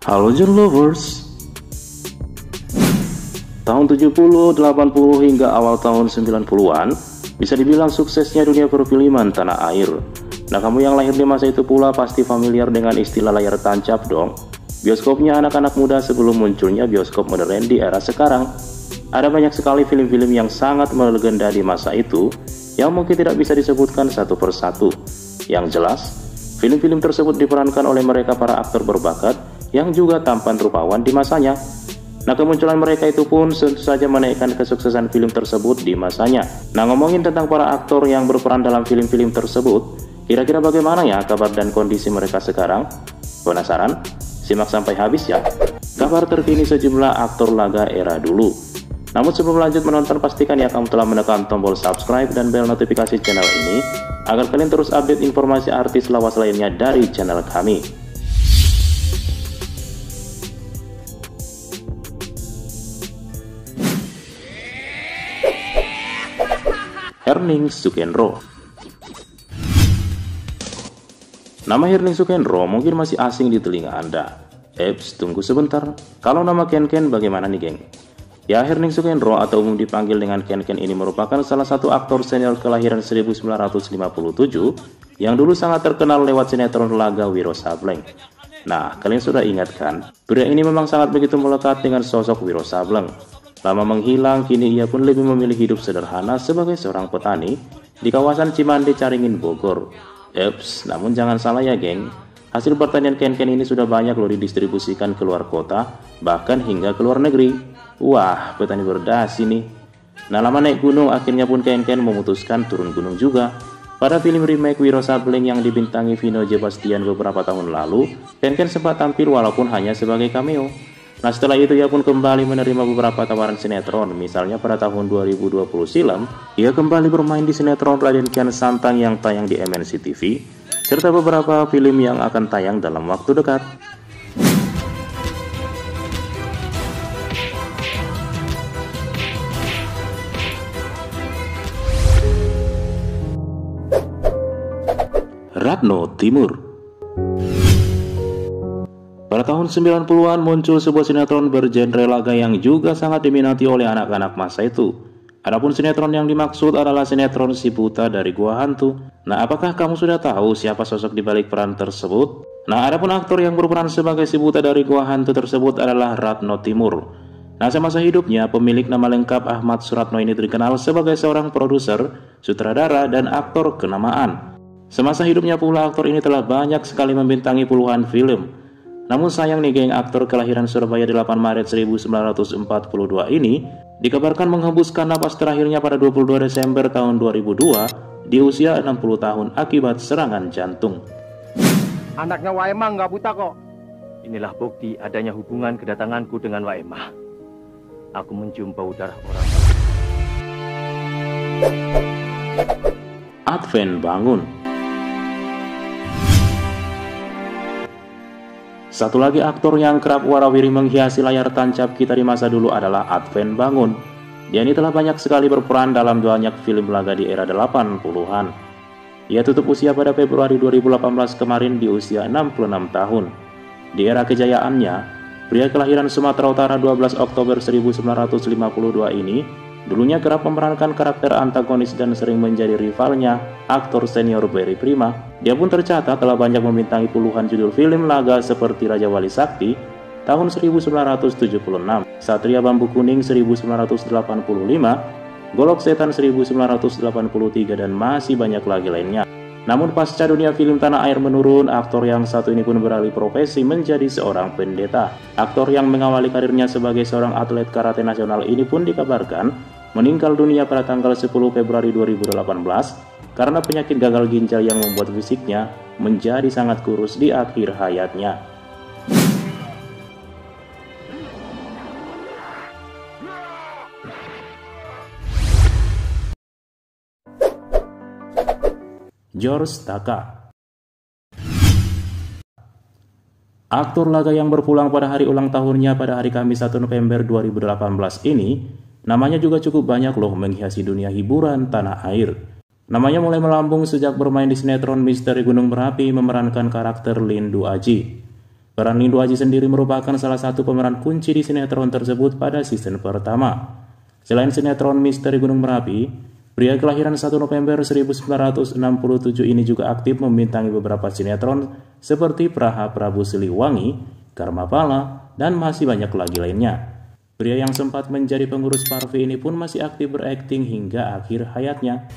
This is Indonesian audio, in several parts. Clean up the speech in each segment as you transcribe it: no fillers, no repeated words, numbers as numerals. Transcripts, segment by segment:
Halo John Lovers. Tahun 70, 80 hingga awal tahun 90-an bisa dibilang suksesnya dunia perfilman tanah air. Nah, kamu yang lahir di masa itu pula pasti familiar dengan istilah layar tancap dong. Bioskopnya anak-anak muda sebelum munculnya bioskop modern di era sekarang. Ada banyak sekali film-film yang sangat melegenda di masa itu yang mungkin tidak bisa disebutkan satu persatu. Yang jelas, film-film tersebut diperankan oleh mereka para aktor berbakat yang juga tampan rupawan di masanya. Nah, kemunculan mereka itu pun tentu saja menaikkan kesuksesan film tersebut di masanya. Nah, ngomongin tentang para aktor yang berperan dalam film-film tersebut, kira-kira bagaimana ya kabar dan kondisi mereka sekarang? Penasaran? Simak sampai habis ya. Kabar terkini sejumlah aktor laga era dulu. Namun sebelum lanjut menonton, pastikan ya kamu telah menekan tombol subscribe dan bel notifikasi channel ini agar kalian terus update informasi artis lawas lainnya dari channel kami. Herning Sukendro. Nama Herning Sukendro mungkin masih asing di telinga Anda. Eps, tunggu sebentar. Kalau nama Ken-Ken bagaimana nih, geng? Ya, Herning Sukendro atau umum dipanggil dengan Ken-Ken ini merupakan salah satu aktor senior kelahiran 1957 yang dulu sangat terkenal lewat sinetron laga Wiro Sableng. Nah, kalian sudah ingat kan? Pria ini memang sangat begitu melekat dengan sosok Wiro Sableng. Lama menghilang, kini ia pun lebih memilih hidup sederhana sebagai seorang petani di kawasan Cimande, Caringin, Bogor. Eps, namun jangan salah ya geng, hasil pertanian Ken-Ken ini sudah banyak loh didistribusikan ke luar kota, bahkan hingga ke luar negeri. Wah, petani berdasi nih. Nah, lama naik gunung, akhirnya pun Ken-Ken memutuskan turun gunung juga. Pada film remake Wiro Sableng yang dibintangi Vino J. Bastian beberapa tahun lalu, Ken-Ken sempat tampil walaupun hanya sebagai cameo. Nah, setelah itu ia pun kembali menerima beberapa tawaran sinetron. Misalnya pada tahun 2020 silam, ia kembali bermain di sinetron Raden Kian Santang yang tayang di MNC TV, serta beberapa film yang akan tayang dalam waktu dekat. Ratno Timur. Pada tahun 90-an muncul sebuah sinetron bergenre laga yang juga sangat diminati oleh anak-anak masa itu. Adapun sinetron yang dimaksud adalah sinetron Si Buta dari Gua Hantu. Nah, apakah kamu sudah tahu siapa sosok di balik peran tersebut? Nah, adapun aktor yang berperan sebagai Si Buta dari Gua Hantu tersebut adalah Ratno Timur. Nah, semasa hidupnya pemilik nama lengkap Ahmad Suratno ini dikenal sebagai seorang produser, sutradara, dan aktor kenamaan. Semasa hidupnya pula aktor ini telah banyak sekali membintangi puluhan film. Namun sayang nih geng, aktor kelahiran Surabaya 8 Maret 1942 ini dikabarkan menghembuskan napas terakhirnya pada 22 Desember tahun 2002 di usia 60 tahun akibat serangan jantung. Anaknya Waemah nggak buta kok. Inilah bukti adanya hubungan kedatanganku dengan Waemah. Aku mencium bau darah orang. Adven Bangun. Satu lagi aktor yang kerap warawiri menghiasi layar tancap kita di masa dulu adalah Adven Bangun. Dia ini telah banyak sekali berperan dalam banyak film laga di era 80-an. Ia tutup usia pada Februari 2018 kemarin di usia 66 tahun. Di era kejayaannya, pria kelahiran Sumatera Utara 12 Oktober 1952 ini dulunya kerap memerankan karakter antagonis dan sering menjadi rivalnya aktor senior Barry Prima. Dia pun tercatat telah banyak membintangi puluhan judul film laga seperti Raja Wali Sakti tahun 1976, Satria Bambu Kuning 1985, Golok Setan 1983, dan masih banyak lagi lainnya. Namun pasca dunia film tanah air menurun, aktor yang satu ini pun beralih profesi menjadi seorang pendeta. Aktor yang mengawali karirnya sebagai seorang atlet karate nasional ini pun dikabarkan meninggal dunia pada tanggal 10 Februari 2018 karena penyakit gagal ginjal yang membuat fisiknya menjadi sangat kurus di akhir hayatnya. George Takei. Aktor laga yang berpulang pada hari ulang tahunnya pada hari Kamis 1 November 2018 ini, namanya juga cukup banyak loh menghiasi dunia hiburan tanah air. Namanya mulai melambung sejak bermain di sinetron Misteri Gunung Merapi memerankan karakter Lindu Aji. Peran Lindo Aji sendiri merupakan salah satu pemeran kunci di sinetron tersebut pada season pertama. Selain sinetron Misteri Gunung Merapi, pria kelahiran 1 November 1967 ini juga aktif membintangi beberapa sinetron seperti Praha Prabu Siliwangi, Karma Pala, dan masih banyak lagi lainnya. Pria yang sempat menjadi pengurus Parvi ini pun masih aktif berakting hingga akhir hayatnya.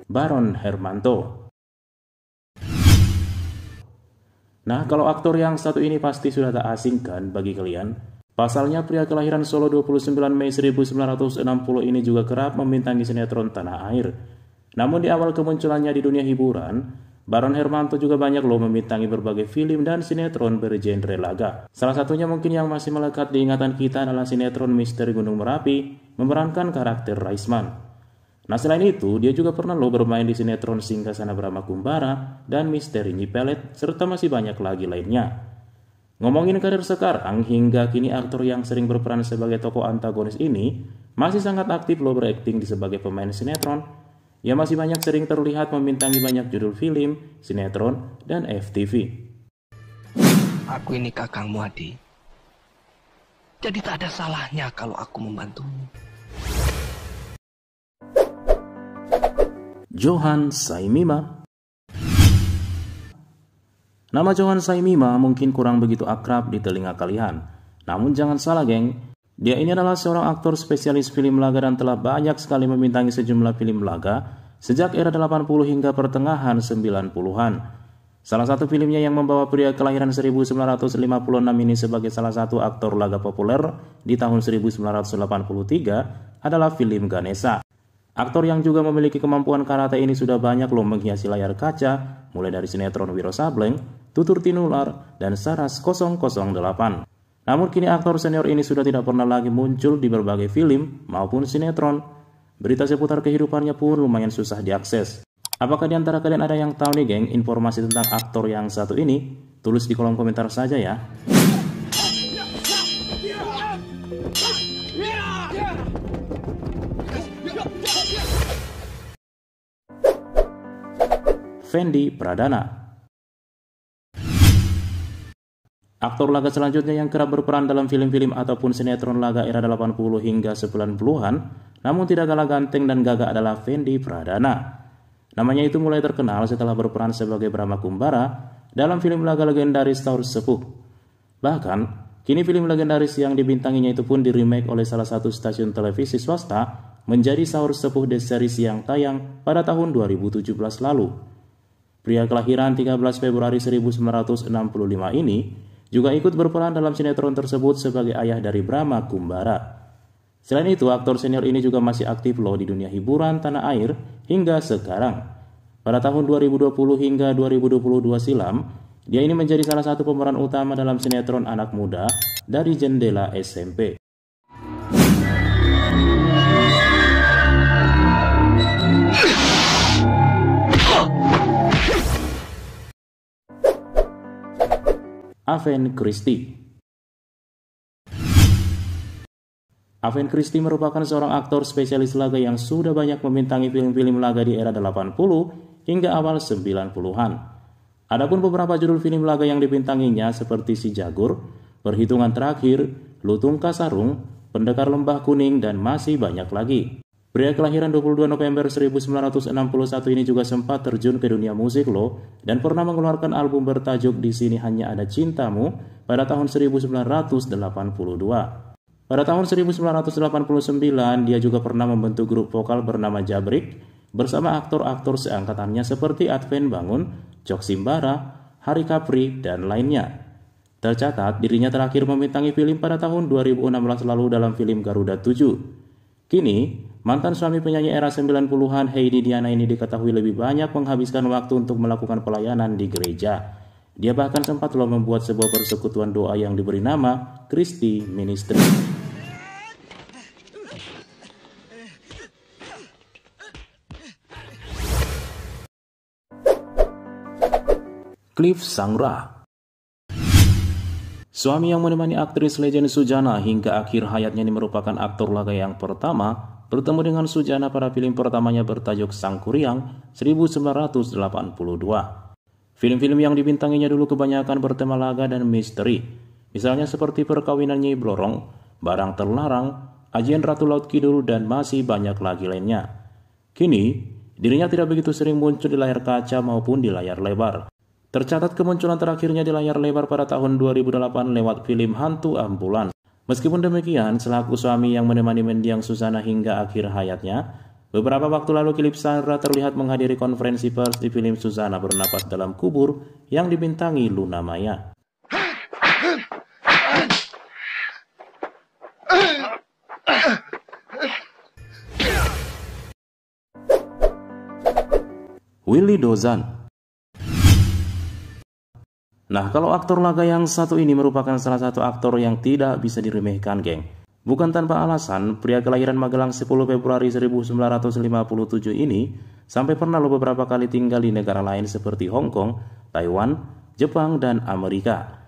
Baron Hermanto. Nah, kalau aktor yang satu ini pasti sudah tak asing kan bagi kalian? Pasalnya pria kelahiran Solo 29 Mei 1960 ini juga kerap membintangi sinetron tanah air. Namun di awal kemunculannya di dunia hiburan, Baron Hermanto juga banyak loh membintangi berbagai film dan sinetron bergenre laga. Salah satunya mungkin yang masih melekat di ingatan kita adalah sinetron Misteri Gunung Merapi, memerankan karakter Raisman. Nah, selain itu, dia juga pernah loh bermain di sinetron Singgasana Brahma Kumbara dan Misteri Nyi Pelet, serta masih banyak lagi lainnya. Ngomongin karir sekarang, hingga kini aktor yang sering berperan sebagai tokoh antagonis ini masih sangat aktif loh berakting sebagai pemain sinetron. Ia masih banyak sering terlihat membintangi banyak judul film, sinetron, dan FTV. Aku ini kakangmu, Adi. Jadi tak ada salahnya kalau aku membantumu. Johan Saimima. Nama Johan Saimima mungkin kurang begitu akrab di telinga kalian. Namun jangan salah geng, dia ini adalah seorang aktor spesialis film laga dan telah banyak sekali membintangi sejumlah film laga sejak era 80 hingga pertengahan 90-an. Salah satu filmnya yang membawa pria kelahiran 1956 ini sebagai salah satu aktor laga populer di tahun 1983 adalah film Ganesha. Aktor yang juga memiliki kemampuan karate ini sudah banyak loh menghiasi layar kaca, mulai dari sinetron Wiro Sableng, Tutur Tinular, dan Saras 008. Namun kini aktor senior ini sudah tidak pernah lagi muncul di berbagai film maupun sinetron. Berita seputar kehidupannya pun lumayan susah diakses. Apakah di antara kalian ada yang tahu nih geng informasi tentang aktor yang satu ini? Tulis di kolom komentar saja ya. Fendi Pradana. Aktor laga selanjutnya yang kerap berperan dalam film-film ataupun sinetron laga era 80 hingga 90-an, namun tidak kalah ganteng dan gagah adalah Fendi Pradana. Namanya itu mulai terkenal setelah berperan sebagai Brahma Kumbara dalam film laga legendaris Saur Sepuh. Bahkan, kini film legendaris yang dibintanginya itu pun di-remake oleh salah satu stasiun televisi swasta menjadi Saur Sepuh The Series yang tayang pada tahun 2017 lalu. Pria kelahiran 13 Februari 1965 ini juga ikut berperan dalam sinetron tersebut sebagai ayah dari Brahma Kumbara. Selain itu, aktor senior ini juga masih aktif loh di dunia hiburan tanah air hingga sekarang. Pada tahun 2020 hingga 2022 silam, dia ini menjadi salah satu pemeran utama dalam sinetron anak muda dari Jendela SMP. Aven Christie. Aven Christie merupakan seorang aktor spesialis laga yang sudah banyak membintangi film-film laga di era 80 hingga awal 90-an. Adapun beberapa judul film laga yang dibintanginya seperti Si Jagur, Perhitungan Terakhir, Lutung Kasarung, Pendekar Lembah Kuning, dan masih banyak lagi. Pria kelahiran 22 November 1961 ini juga sempat terjun ke dunia musik loh dan pernah mengeluarkan album bertajuk Di Sini Hanya Ada Cintamu pada tahun 1982. Pada tahun 1989 dia juga pernah membentuk grup vokal bernama Jabrik bersama aktor-aktor seangkatannya seperti Adven Bangun, Cok Simbara, Hari Capri, dan lainnya. Tercatat dirinya terakhir membintangi film pada tahun 2016 lalu dalam film Garuda 7. Kini, mantan suami penyanyi era 90-an Heidi Diana ini diketahui lebih banyak menghabiskan waktu untuk melakukan pelayanan di gereja. Dia bahkan sempat loh membuat sebuah persekutuan doa yang diberi nama Christie Ministry. Cliff Sangra. Suami yang menemani aktris legend Sujana hingga akhir hayatnya ini merupakan aktor laga yang pertama bertemu dengan Sujana pada film pertamanya bertajuk Sang Kuryang 1982. Film-film yang dibintanginya dulu kebanyakan bertema laga dan misteri, misalnya seperti Perkawinan Nyai Blorong, Barang Terlarang, Ajian Ratu Laut Kidul, dan masih banyak lagi lainnya. Kini, dirinya tidak begitu sering muncul di layar kaca maupun di layar lebar. Tercatat kemunculan terakhirnya di layar lebar pada tahun 2008 lewat film Hantu Ambulan. Meskipun demikian, selaku suami yang menemani mendiang Suzana hingga akhir hayatnya, beberapa waktu lalu Philip Sandra terlihat menghadiri konferensi pers di film Suzana Bernapas Dalam Kubur yang dibintangi Luna Maya. Willy Dozan. Nah, kalau aktor laga yang satu ini merupakan salah satu aktor yang tidak bisa diremehkan, geng. Bukan tanpa alasan, pria kelahiran Magelang 10 Februari 1957 ini sampai pernah beberapa kali tinggal di negara lain seperti Hong Kong, Taiwan, Jepang, dan Amerika.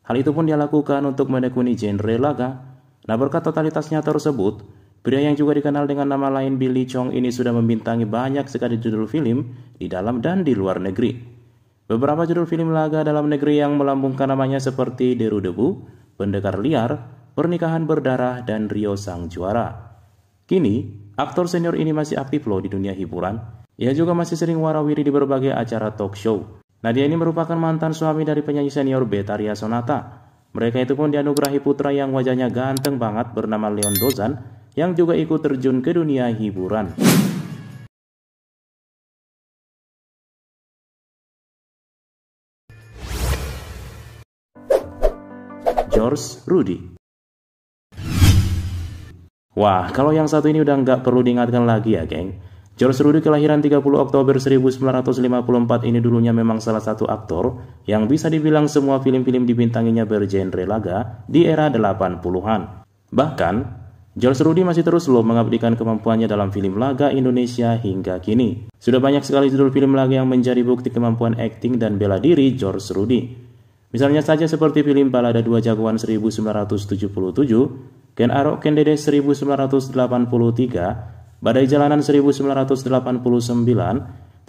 Hal itu pun dia lakukan untuk menekuni genre laga. Nah, berkat totalitasnya tersebut, pria yang juga dikenal dengan nama lain Billy Chong ini sudah membintangi banyak sekali judul film di dalam dan di luar negeri. Beberapa judul film laga dalam negeri yang melambungkan namanya seperti Deru Debu, Pendekar Liar, Pernikahan Berdarah, dan Rio Sang Juara. Kini, aktor senior ini masih aktif loh di dunia hiburan. Ia juga masih sering warawiri di berbagai acara talk show. Nah, dia ini merupakan mantan suami dari penyanyi senior Betharia Sonata. Mereka itu pun dianugerahi putra yang wajahnya ganteng banget bernama Leon Dozan, yang juga ikut terjun ke dunia hiburan. George Rudy. Wah, kalau yang satu ini udah nggak perlu diingatkan lagi ya, geng. George Rudy kelahiran 30 Oktober 1954 ini dulunya memang salah satu aktor yang bisa dibilang semua film-film dibintanginya bergenre laga di era 80-an. Bahkan, George Rudy masih terus loh mengabdikan kemampuannya dalam film laga Indonesia hingga kini. Sudah banyak sekali judul film laga yang menjadi bukti kemampuan akting dan bela diri George Rudy. Misalnya saja seperti film Balada Dua Jagoan 1977, Ken Arok Ken Dede 1983, Badai Jalanan 1989,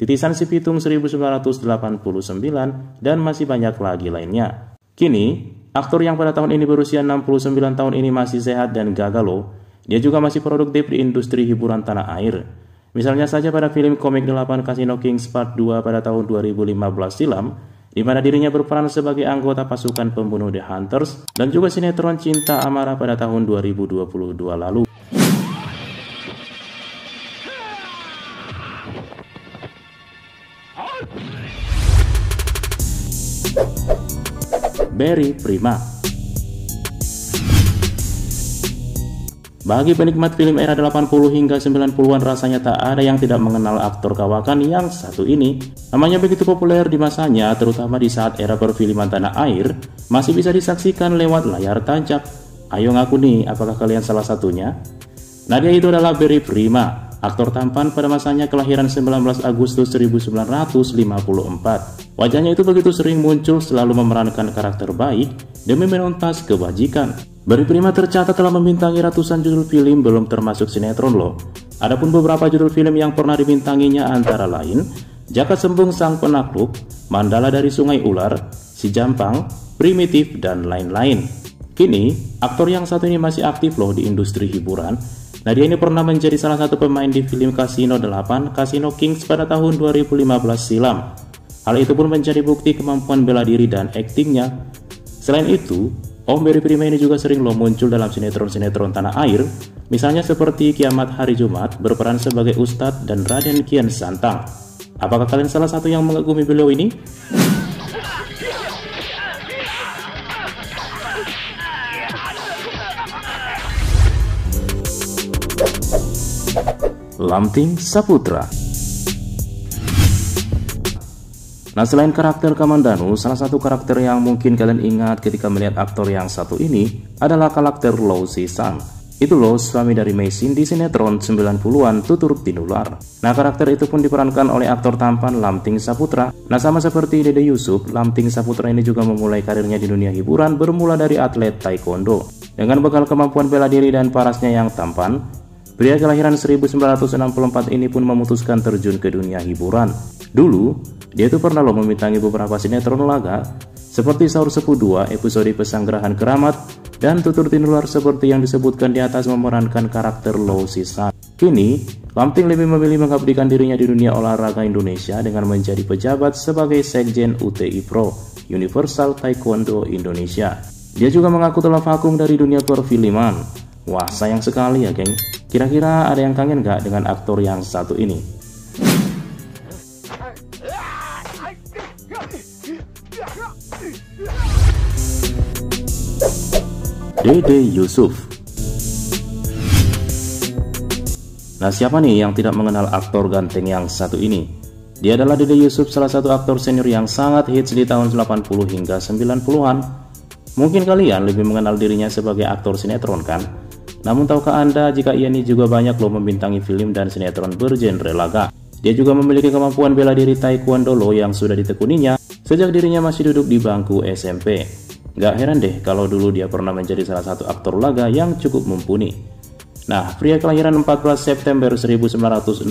Titisan Si Pitung 1989, dan masih banyak lagi lainnya. Kini, aktor yang pada tahun ini berusia 69 tahun ini masih sehat dan gagah loh. Dia juga masih produktif di industri hiburan tanah air. Misalnya saja pada film komik 8 Casino Kings Part 2 pada tahun 2015 silam, di mana dirinya berperan sebagai anggota pasukan pembunuh The Hunters, dan juga sinetron Cinta Amarah pada tahun 2022 lalu. Barry Prima. Bagi penikmat film era 80 hingga 90-an rasanya tak ada yang tidak mengenal aktor kawakan yang satu ini. Namanya begitu populer di masanya, terutama di saat era perfilman tanah air masih bisa disaksikan lewat layar tancap. Ayo ngaku nih, apakah kalian salah satunya? Nah, dia itu adalah Barry Prima, aktor tampan pada masanya kelahiran 19 Agustus 1954. Wajahnya itu begitu sering muncul selalu memerankan karakter baik demi menuntas kebajikan. Barry Prima tercatat telah membintangi ratusan judul film belum termasuk sinetron loh. Adapun beberapa judul film yang pernah dibintanginya antara lain Jaka Sembung Sang Penakluk, Mandala dari Sungai Ular, Si Jampang, Primitif, dan lain-lain. Kini, aktor yang satu ini masih aktif loh di industri hiburan. Nah, dia ini pernah menjadi salah satu pemain di film Casino 8, Casino Kings pada tahun 2015 silam. Hal itu pun menjadi bukti kemampuan bela diri dan aktingnya. Selain itu, Om Barry Prima ini juga sering loh muncul dalam sinetron-sinetron tanah air, misalnya seperti Kiamat Hari Jumat berperan sebagai Ustadz dan Raden Kian Santang. Apakah kalian salah satu yang mengagumi beliau ini? Lamting Saputra. Nah, selain karakter Kamandanu, salah satu karakter yang mungkin kalian ingat ketika melihat aktor yang satu ini adalah karakter Lo Si Sang. Itu loh suami dari Meisin di sinetron 90-an Tutur Tinular. Nah, karakter itu pun diperankan oleh aktor tampan Lamting Saputra. Nah, sama seperti Dede Yusuf, Lamting Saputra ini juga memulai karirnya di dunia hiburan bermula dari atlet taekwondo. Dengan bekal kemampuan bela diri dan parasnya yang tampan, pria kelahiran 1964 ini pun memutuskan terjun ke dunia hiburan. Dulu, dia itu pernah loh membintangi beberapa sinetron laga seperti Saur Sepuh 2 episode Pesanggerahan Keramat, dan Tutur Tinular seperti yang disebutkan di atas memerankan karakter Lo Sisan. Kini, Lamting lebih memilih mengabdikan dirinya di dunia olahraga Indonesia dengan menjadi pejabat sebagai Sekjen UTI Pro, Universal Taekwondo Indonesia. Dia juga mengaku telah vakum dari dunia perfilman. Wah, sayang sekali ya geng. Kira-kira ada yang kangen gak dengan aktor yang satu ini? Dede Yusuf. Nah, siapa nih yang tidak mengenal aktor ganteng yang satu ini? Dia adalah Dede Yusuf, salah satu aktor senior yang sangat hits di tahun 80 hingga 90-an. Mungkin kalian lebih mengenal dirinya sebagai aktor sinetron kan? Namun tahukah Anda jika ia ini juga banyak loh membintangi film dan sinetron bergenre laga. Dia juga memiliki kemampuan bela diri taekwondo loh yang sudah ditekuninya sejak dirinya masih duduk di bangku SMP. Gak heran deh kalau dulu dia pernah menjadi salah satu aktor laga yang cukup mumpuni. Nah, pria kelahiran 14 September 1966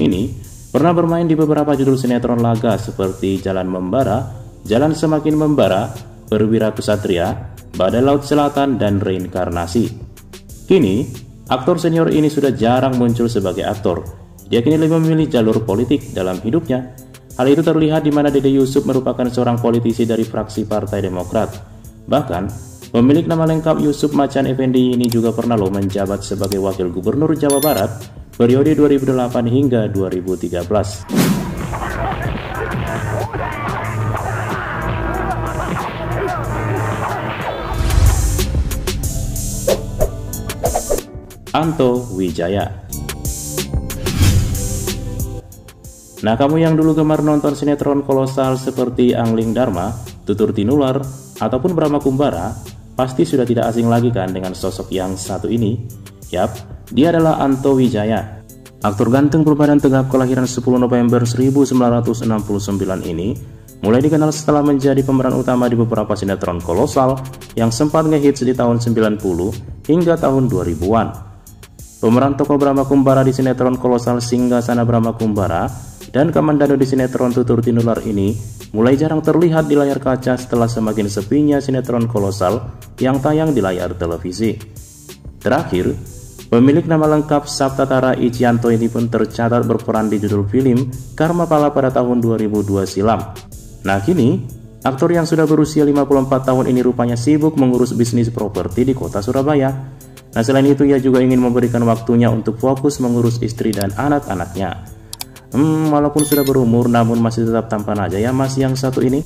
ini pernah bermain di beberapa judul sinetron laga seperti Jalan Membara, Jalan Semakin Membara, Perwira Ksatria, Badai Laut Selatan, dan Reinkarnasi. Kini, aktor senior ini sudah jarang muncul sebagai aktor. Dia kini lebih memilih jalur politik dalam hidupnya. Hal itu terlihat di mana Dede Yusuf merupakan seorang politisi dari fraksi Partai Demokrat. Bahkan, pemilik nama lengkap Yusuf Macan Effendi ini juga pernah loh menjabat sebagai Wakil Gubernur Jawa Barat periode 2008 hingga 2013. Anto Wijaya. Nah, kamu yang dulu gemar nonton sinetron kolosal seperti Angling Dharma, Tutur Tinular, ataupun Brahma Kumbara, pasti sudah tidak asing lagi kan dengan sosok yang satu ini? Yap, dia adalah Anto Wijaya. Aktor ganteng berbadan tegap kelahiran 10 November 1969 ini mulai dikenal setelah menjadi pemeran utama di beberapa sinetron kolosal yang sempat ngehits di tahun 90 hingga tahun 2000-an. Pemeran tokoh Brahma Kumbara di sinetron kolosal Singgasana Brahma Kumbara dan Kamandano di sinetron Tutur Tinular ini mulai jarang terlihat di layar kaca setelah semakin sepinya sinetron kolosal yang tayang di layar televisi. Terakhir, pemilik nama lengkap Saptatara Icianto ini pun tercatat berperan di judul film Karma Pala pada tahun 2002 silam. Nah, kini, aktor yang sudah berusia 54 tahun ini rupanya sibuk mengurus bisnis properti di kota Surabaya. Nah, selain itu ia juga ingin memberikan waktunya untuk fokus mengurus istri dan anak-anaknya. Walaupun sudah berumur namun masih tetap tampan aja ya mas yang satu ini.